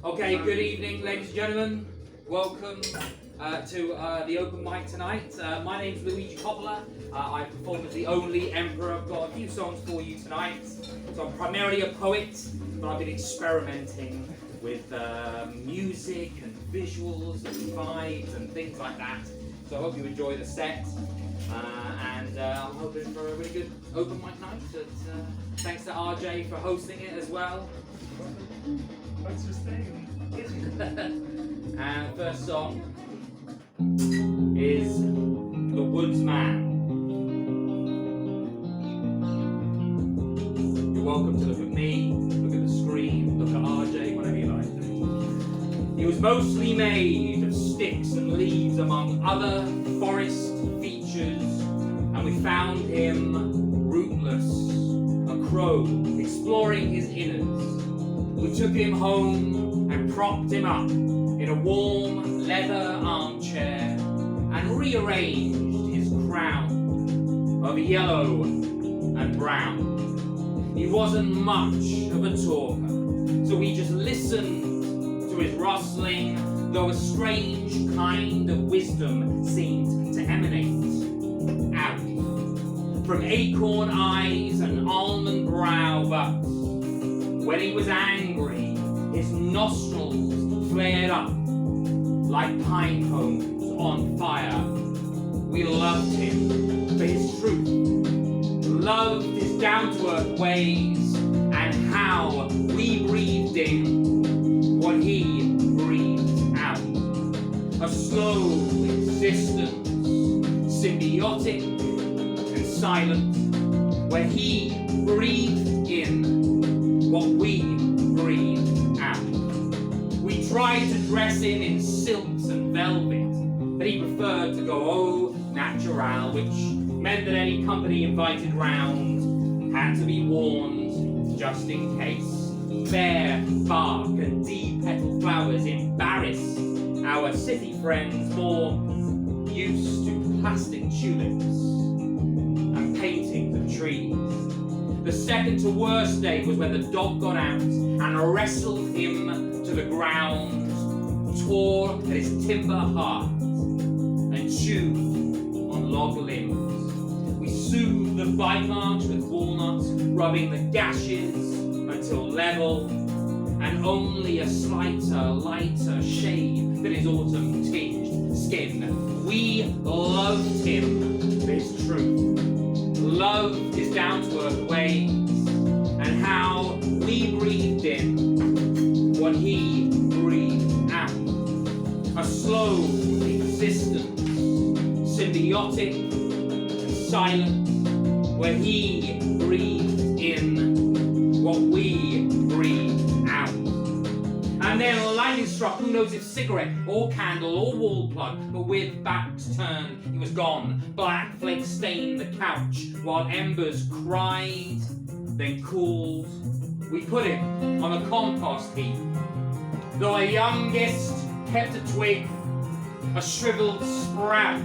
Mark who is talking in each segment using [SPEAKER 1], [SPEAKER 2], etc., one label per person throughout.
[SPEAKER 1] Okay, good evening, ladies and gentlemen. Welcome to the open mic tonight. My name's Luigi Coppola. I perform as the only Emperor. I've got a few songs for you tonight. So I'm primarily a poet, but I've been experimenting with music and visuals and vibes and things like that. So I hope you enjoy the set. And I'm hoping for a really good open mic night. Thanks to RJ for hosting it as well.
[SPEAKER 2] Thanks for staying.
[SPEAKER 1] And the first song is The Woodsman. You're welcome to look at me, look at the screen, look at RJ, whatever you like. He was mostly made of sticks and leaves among other forest features, and we found him rootless, a crow, exploring his innards. We took him home and propped him up in a warm leather armchair and rearranged his crown of yellow and brown. He wasn't much of a talker, so we just listened to his rustling, though a strange kind of wisdom seemed to emanate out from acorn eyes and almond brow, but when he was angry, his nostrils flared up like pine cones on fire. We loved him for his truth, loved his down-to-earth ways, and how we breathed in what he breathed out. A slow existence, symbiotic and silent, where he breathed in what we breathed out. We tried to dress him in silks and velvet, but he preferred to go au natural, which meant that any company invited round had to be warned just in case. Bare bark and deep-petaled flowers embarrassed our city friends more used to plastic tulips and paintings of trees. The second to worst day was when the dog got out and wrestled him to the ground, tore at his timber heart, and chewed on log limbs. We soothed the bite marks with walnuts, rubbing the gashes until level, and only a lighter shade than his autumn-tinged skin. We loved him for his truth, loved his down-to-earth ways, and how we breathed in what he breathed out. A slow existence, symbiotic and silent, where he breathed in what we breathed out. And then lightning struck, who knows if cigarette or candle or wall plug, but with backs turned, he was gone. Black flakes stained the couch, while embers cried, then cooled. We put him on a compost heap. Though our youngest kept a twig, a shriveled sprout,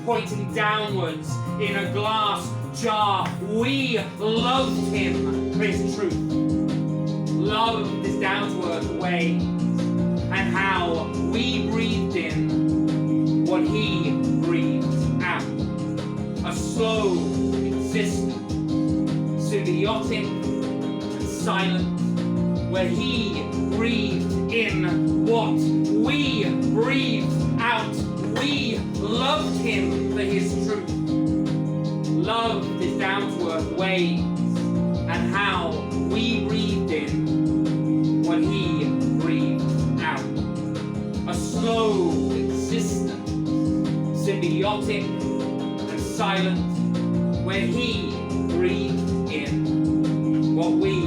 [SPEAKER 1] pointing downwards in a glass jar, we loved him for his truth, loved his down-to-earth ways, and how we breathed in what he breathed out. A slow existence, symbiotic and silent, where he breathed in what we breathed out. We loved him for his truth, loved his down-to-earth ways, and how we breathed in what he breathed out. A slow existence, symbiotic and silent, where he breathed in what we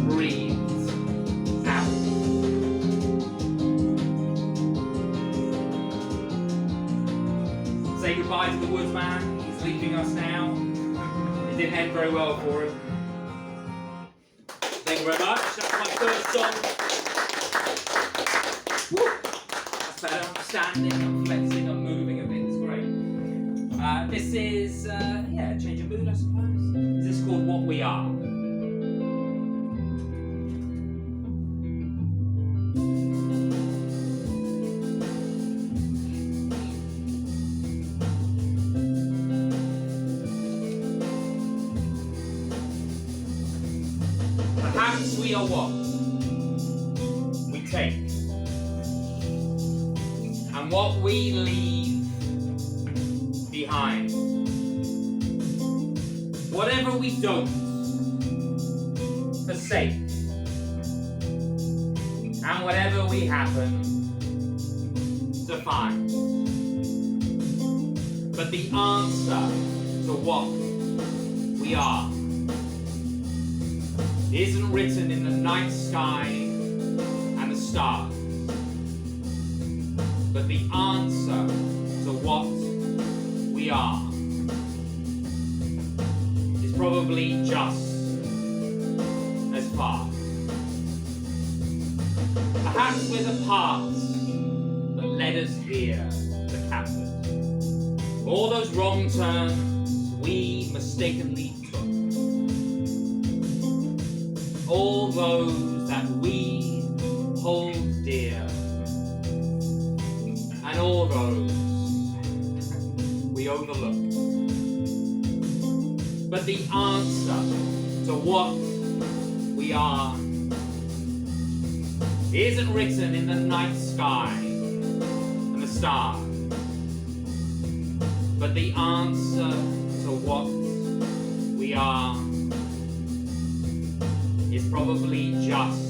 [SPEAKER 1] breathed out. Say goodbye to the Woodsman. He's leaving us now. It didn't end very well for him. Thank you very much. That's my first song. Woo! That's better. I'm standing, I'm flexing, I'm moving a bit. It's great. This is, change of mood, I suppose. This is called What We Are. we are what we take, and what we leave behind. Whatever we don't forsake, and whatever we happen to find. But the answer to what we are isn't written in the night sky and the stars. But the answer to what we are is probably just as far. Perhaps we're the paths that led us here to capture. All those wrong turns we mistakenly took. All those that we hold dear. And all those we overlook. But the answer to what we are isn't written in the night sky and the stars. But the answer to what we are is probably just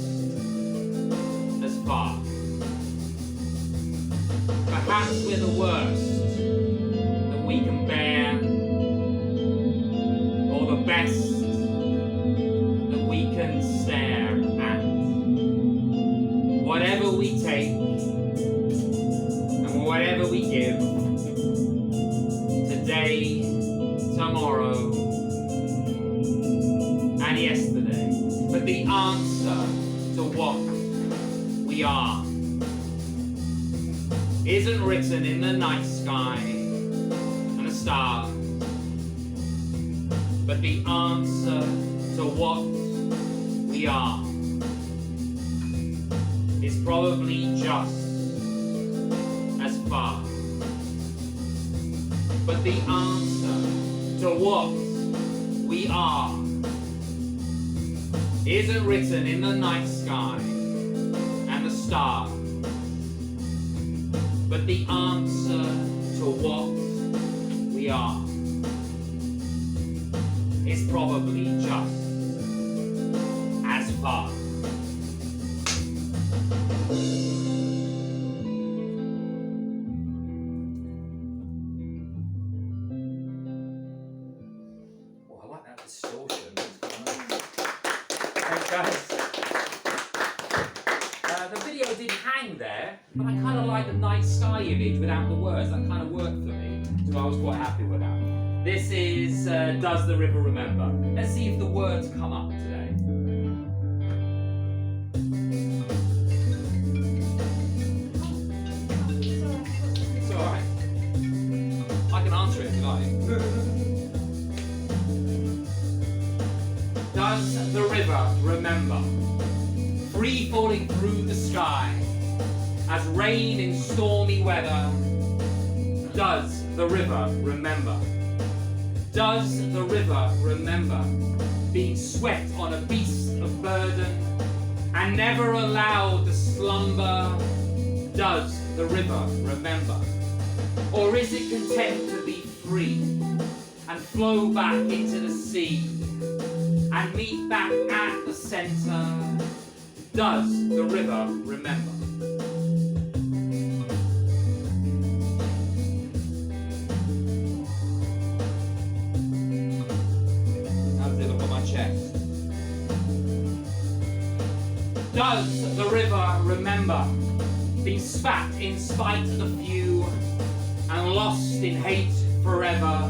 [SPEAKER 1] as far. Perhaps we're the worst that we can bear, or the best that we can stare at. Whatever we take, and whatever we give, today, tomorrow, and yesterday. But the answer to what we are isn't written in the night sky and the stars. But the answer to what we are is probably just as far. But the answer to what we are isn't written in the night sky and the stars. But the answer to what we are is probably just as far. Oh, I like that distortion. Thanks, guys. The video did hang there, but I kind of like the night sky image without the words. That kind of worked for me, so I was quite happy with that. This is Does the River Remember? Let's see if the words come up today. It's alright. I can answer it if you like. Does the river remember? Free falling through the sky as rain in stormy weather. Does the river remember? Does the river remember being swept on a beast of burden and never allowed to slumber? Does the river remember? Or is it content to be free and flow back into the sea and meet back at the center? Does the river remember? How does it look on my chest? Does the river remember being spat in spite of the few and lost in hate forever?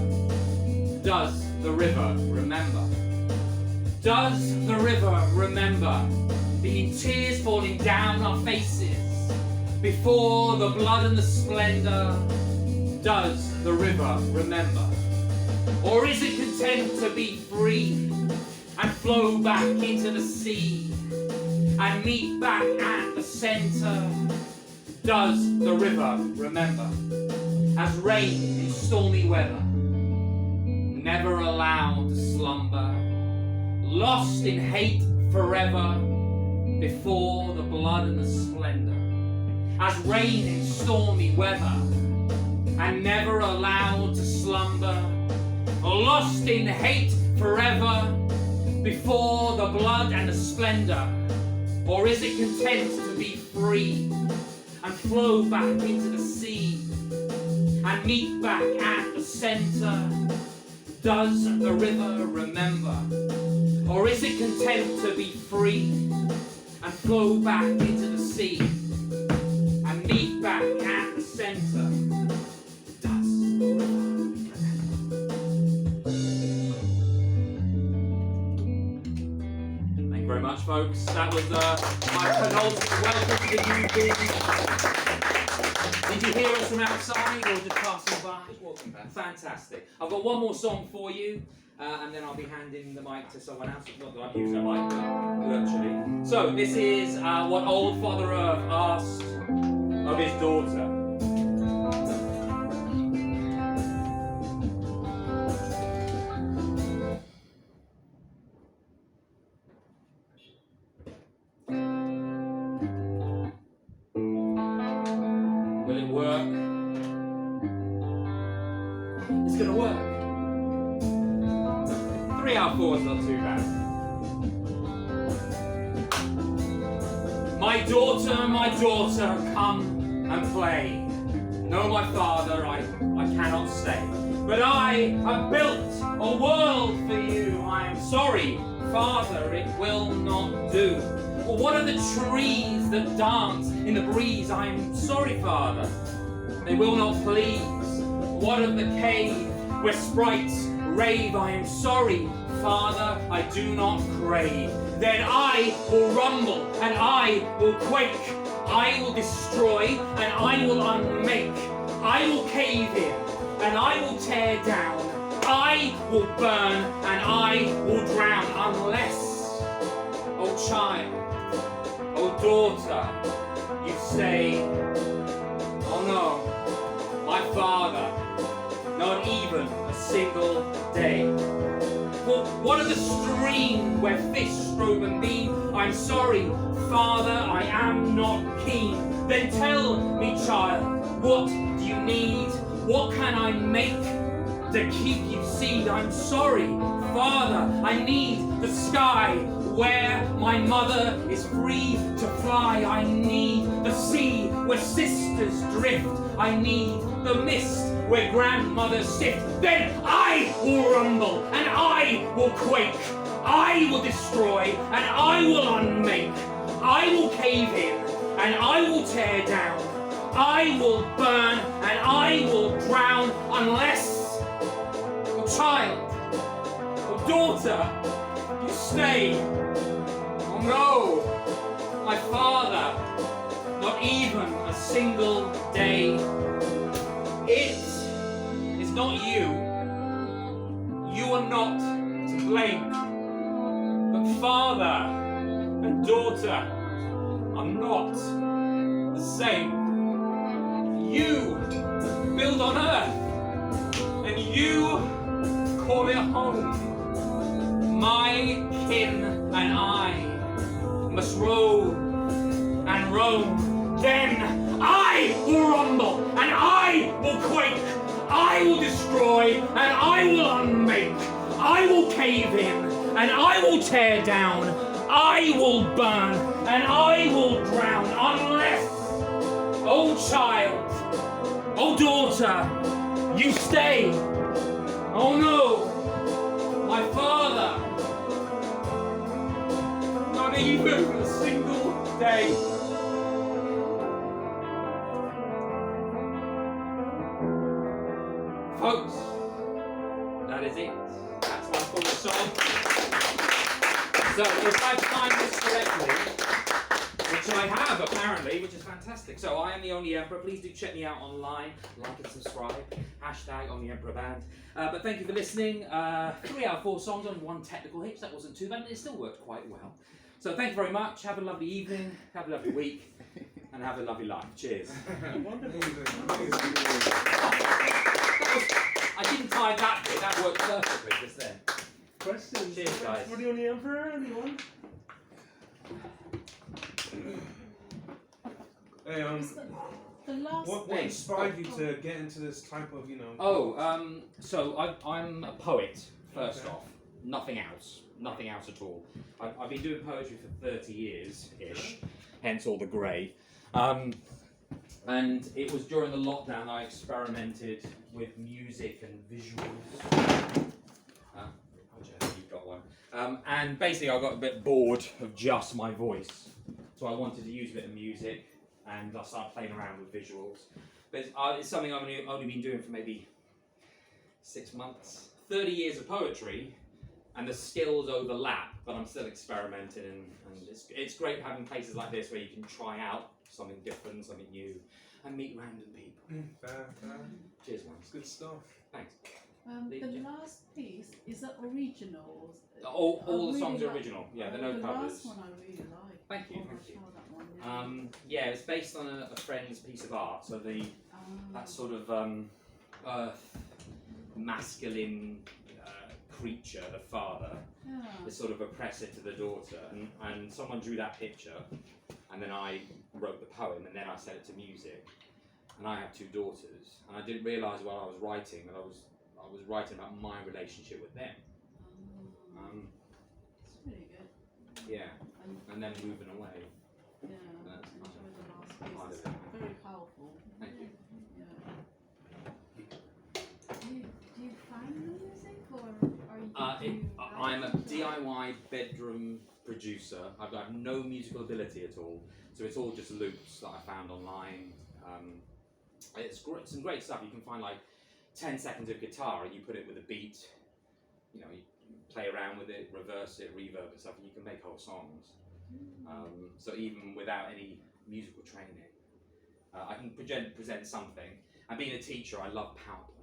[SPEAKER 1] Does the river remember? Does the river remember the tears falling down our faces before the blood and the splendor? Does the river remember? Or is it content to be free and flow back into the sea and meet back at the center? Does the river remember? As rain in stormy weather, never allowed to slumber, lost in hate forever? before the blood and the splendor, as rain in stormy weather, and never allowed to slumber, lost in hate forever, before the blood and the splendor? Or is it content to be free and flow back into the sea and meet back at the center? Does the river remember? Or is it content to be free and flow back into the sea and meet back at the center? Does the river remember? Thank you very much, folks. That was my penultimate welcome to the UB. Did you hear us from outside or just passing by?
[SPEAKER 3] Just walking past.
[SPEAKER 1] Fantastic. I've got one more song for you, and then I'll be handing the mic to someone else. Not that I've used the mic, but virtually. So this is what old Father Earth asked of his daughter. Will it work? It's gonna work. 3 out of 4 is not too bad. My daughter, come and play. No, my father, I cannot stay. But I have built a world for you. I am sorry, father, it will not do. Well, what are the trees that dance in the breeze? I am sorry, father, they will not please. What of the cave where sprites rave? I am sorry, father, I do not crave. Then I will rumble and I will quake. I will destroy and I will unmake. I will cave in and I will tear down. I will burn and I will drown unless, oh child, oh daughter, you say, oh no, my father, not even a single day. Well, what of the stream where fish strove and beam? I'm sorry, father, I am not keen. Then tell me, child, what do you need? What can I make to keep you seed? I'm sorry, father, I need the sky where my mother is free to fly. I need the sea where sisters drift. I need the mist where grandmothers sift. Then I will rumble and I will quake. I will destroy and I will unmake. I will cave in and I will tear down. I will burn and I will drown unless, oh child, oh daughter, you stay. Oh no, my father, not even a single day. It is not you. You are not to blame. But father and daughter are not the same. You build on earth and you call it home. My kin and I must rove and roam. Then I will rumble and I will quake. I will destroy and I will unmake. I will cave in and I will tear down. I will burn and I will drown unless, oh child, oh daughter, you stay. Oh no, my father, not even a single day. Folks, that is it. That's my full song. So if I've timed this correctly, which I have apparently, which is fantastic. So I am the Only Emperor. Please do check me out online, like and subscribe. Hashtag Only Emperor Band. But thank you for listening. 3 out of 4 songs on 1 technical hitch. That wasn't too bad. It still worked quite well. So thank you very much. Have a lovely evening. Have a lovely week. And have a lovely life. Cheers. I didn't time that bit. That worked perfectly just then.
[SPEAKER 2] Questions?
[SPEAKER 1] Cheers, guys.
[SPEAKER 2] For the Only Emperor, anyone? Hey,
[SPEAKER 3] The last
[SPEAKER 2] what inspired you to get into this type of,
[SPEAKER 1] So I'm a poet, first
[SPEAKER 2] Okay.
[SPEAKER 1] off. Nothing else at all. I've been doing poetry for 30 years-ish, hence all the grey. And it was during the lockdown I experimented with music and visuals. You've got one. And basically I got a bit bored of just my voice. So I wanted to use a bit of music, and I started playing around with visuals. But it's something I've only been doing for maybe 6 months. 30 years of poetry, and the skills overlap, but I'm still experimenting, and it's great having places like this where you can try out something different, something new, and meet random people.
[SPEAKER 2] Fair.
[SPEAKER 1] Cheers, man.
[SPEAKER 2] It's good stuff.
[SPEAKER 1] Thanks.
[SPEAKER 3] the last piece is that original.
[SPEAKER 1] All the
[SPEAKER 3] I
[SPEAKER 1] songs
[SPEAKER 3] really
[SPEAKER 1] are original. Yeah, they're no
[SPEAKER 3] the
[SPEAKER 1] covers.
[SPEAKER 3] last one I really like.
[SPEAKER 1] Thank you.
[SPEAKER 3] Oh,
[SPEAKER 1] Thank
[SPEAKER 3] I
[SPEAKER 1] you.
[SPEAKER 3] saw that one,
[SPEAKER 1] Yeah, it's based on a friend's piece of art. So that sort of earth, masculine creature, the father, is sort of oppressive to the daughter, and someone drew that picture, and then I wrote the poem, and then I set it to music. And I have 2 daughters, and I didn't realise while I was writing that I was writing about my relationship with them.
[SPEAKER 3] It's really good.
[SPEAKER 1] Yeah, and then moving away.
[SPEAKER 3] Yeah,
[SPEAKER 1] That's
[SPEAKER 3] I enjoyed the last
[SPEAKER 1] part
[SPEAKER 3] piece.
[SPEAKER 1] of it.
[SPEAKER 3] It's very powerful.
[SPEAKER 1] Thank you.
[SPEAKER 3] Yeah. Do you find the music, or are you?
[SPEAKER 1] I'm a DIY bedroom producer. I've got no musical ability at all, so it's all just loops that I found online. It's great, some great stuff. You can find like 10 seconds of guitar, and you put it with a beat. You play around with it, reverse it, reverb and stuff, and you can make whole songs. So even without any musical training, I can present something. And being a teacher, I love PowerPoint.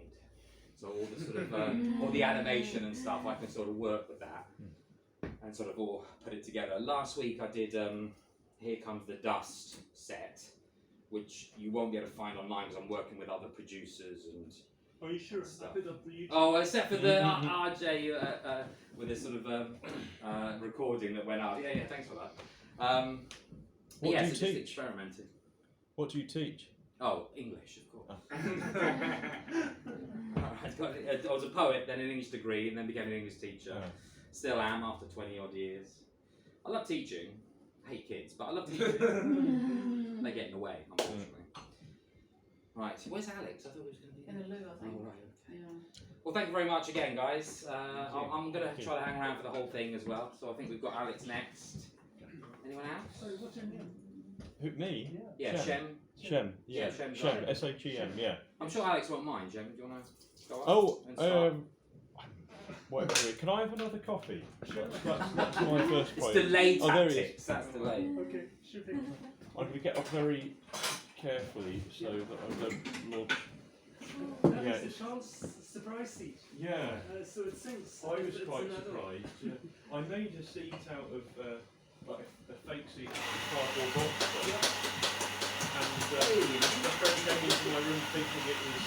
[SPEAKER 1] So all the sort of all the animation and stuff, I can sort of work with that and sort of all put it together. Last week I did Here Comes the Dust set, which you won't be able to find online because I'm working with other producers and.
[SPEAKER 2] Are you sure?
[SPEAKER 1] Stuff.
[SPEAKER 2] I put up the YouTube.
[SPEAKER 1] Oh, except for the RJ with this sort of recording that went out. Yeah, thanks for that.
[SPEAKER 4] What do you
[SPEAKER 1] just
[SPEAKER 4] teach?
[SPEAKER 1] Experimenting.
[SPEAKER 4] What do you teach?
[SPEAKER 1] Oh, English, of course. I was a poet, then an English degree, and then became an English teacher.
[SPEAKER 4] Oh.
[SPEAKER 1] Still am after 20 odd years. I love teaching. I hate kids, but I love teaching. They get in the way, unfortunately. Right, where's Alex? I thought he was going to be
[SPEAKER 3] In the loo, I think.
[SPEAKER 1] Oh, right, okay.
[SPEAKER 3] Yeah.
[SPEAKER 1] Well, thank you very much again, guys. I'm going to try to hang around for the whole thing as well. So I think we've got Alex next. Anyone else?
[SPEAKER 2] Sorry, what's your name?
[SPEAKER 4] Who, me?
[SPEAKER 1] Yeah, Shem.
[SPEAKER 4] Shem. Yeah.
[SPEAKER 1] Yeah, Shem's
[SPEAKER 4] Shem.
[SPEAKER 1] right.
[SPEAKER 4] SHEM. Yeah.
[SPEAKER 1] I'm sure Alex won't mind. Shem, do you want to go up?
[SPEAKER 4] Oh,
[SPEAKER 1] and start?
[SPEAKER 4] whatever. Can I have another coffee? That's my first
[SPEAKER 1] It's
[SPEAKER 4] point.
[SPEAKER 1] delay
[SPEAKER 4] Oh, there he
[SPEAKER 1] tactics.
[SPEAKER 4] is.
[SPEAKER 1] That's delay.
[SPEAKER 2] Okay, sure thing.
[SPEAKER 4] I'm going to get up very carefully so that I don't launch.
[SPEAKER 2] That
[SPEAKER 4] Yeah,
[SPEAKER 2] is the
[SPEAKER 4] it's-
[SPEAKER 2] chance surprise seat.
[SPEAKER 4] Yeah.
[SPEAKER 2] So it sinks.
[SPEAKER 4] I was
[SPEAKER 2] It's
[SPEAKER 4] quite
[SPEAKER 2] another-
[SPEAKER 4] surprised. I made a seat out of like a fake seat, a cardboard box, and the friend came into my room thinking it was.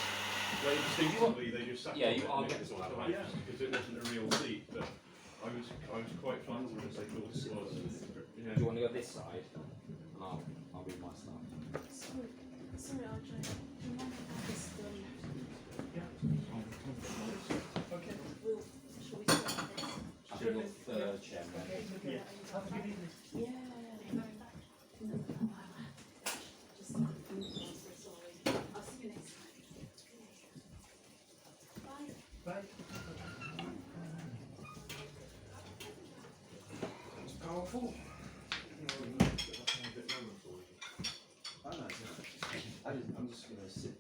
[SPEAKER 4] Like instinctively, they just sat
[SPEAKER 1] Yeah,
[SPEAKER 4] on
[SPEAKER 1] you
[SPEAKER 4] it
[SPEAKER 1] are
[SPEAKER 4] and it
[SPEAKER 1] getting
[SPEAKER 4] was
[SPEAKER 1] this all out of
[SPEAKER 4] automatic
[SPEAKER 2] the way.
[SPEAKER 4] because it wasn't a real seat. But I was quite flattered as they thought it was. Yeah.
[SPEAKER 1] Do you want to go this side? And I'll read my stuff.
[SPEAKER 3] Sorry, RJ. Do you mind if I just
[SPEAKER 2] Okay.
[SPEAKER 3] shall we start this?
[SPEAKER 1] I think your third, Shem.
[SPEAKER 2] Yeah. Have a good evening.
[SPEAKER 3] Yeah. Just sorry. I'll see you next time. Bye.
[SPEAKER 2] Bye. It's powerful.
[SPEAKER 5] I'm just going to sit